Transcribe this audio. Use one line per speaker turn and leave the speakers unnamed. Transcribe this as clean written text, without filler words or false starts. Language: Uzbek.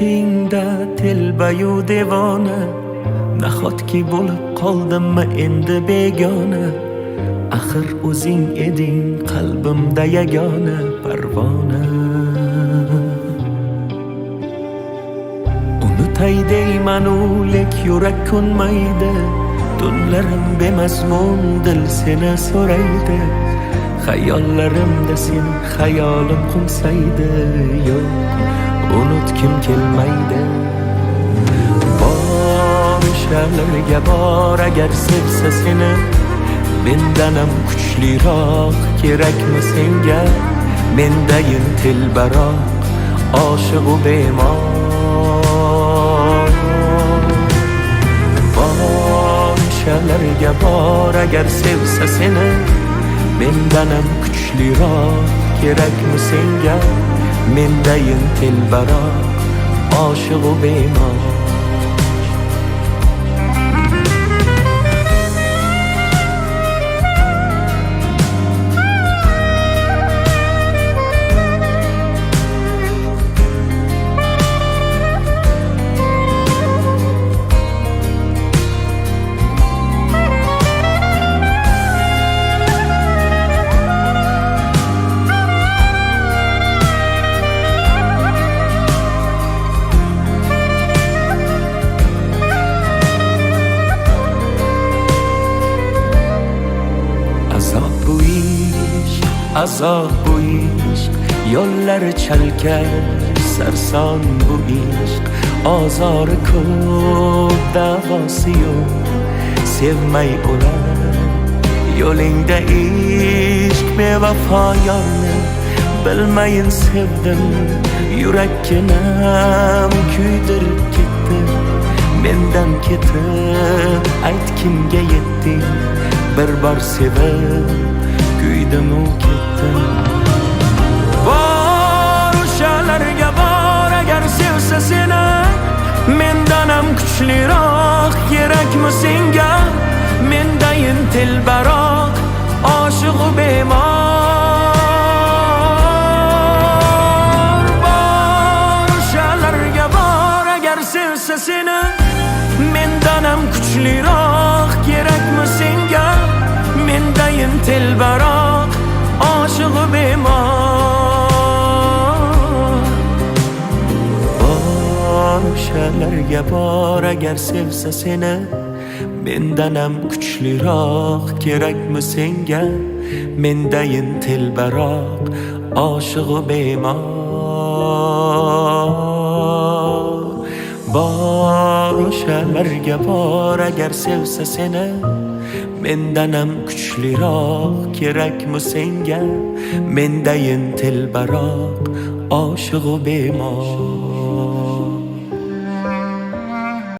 ishingda telbayu devona, nahotki bo'lib qoldimmi endi begona. Axir o'zing eding qalbimda yagona parvona. Unutay deymanu lek yurak ko'nmaydi, tunlarim bemazmun dil seni so'raydi. Xayollarimda sen xayolim qo'msaydi, yo'q unutkim kelmaydi. Bor o'shalarga bor agar sevsa seni, mendanam kuchliroq kerakmi senga? Mendayin telbaroq oshiqu bemor. Bor o'shalarga bor agar sevsa seni, mendanam kuchliroq kerakmi senga? Mendayin telbaroq oshiqu bemor. Azob bu ishq, yo'llari chalkash sarson bu ishq. Ozori ko'p, davosi yo'q, sevmay o'lar yo'lingda ishq. Bevafo yorni bilmayin sevdim, yurakkinam kuydirib ketdi. Mendan ketib ayt kimga yetding, bir bor sevib kuydim u ketdim. Bor o'shalarga bor agar sevsa seni, mendanam kuchliroq kerakmi senga? Mendayin telbaroq oshiqu bemor. Bor o'shalarga bor agar sevsa seni, mendanam kuchliroq kerakmi senga? Mendayin telbaroq oshiqu bemor. Bor o'shalarga bor agar sevsa seni, mendanam kuchliroq kerakmi senga? Mendayin telbaroq oshiqu bemor. Bor o'shalarga bor agar sevsa seni, mendanam kuchliroq kerakmi senga? Mendayin telbaroq oshiqu bemor.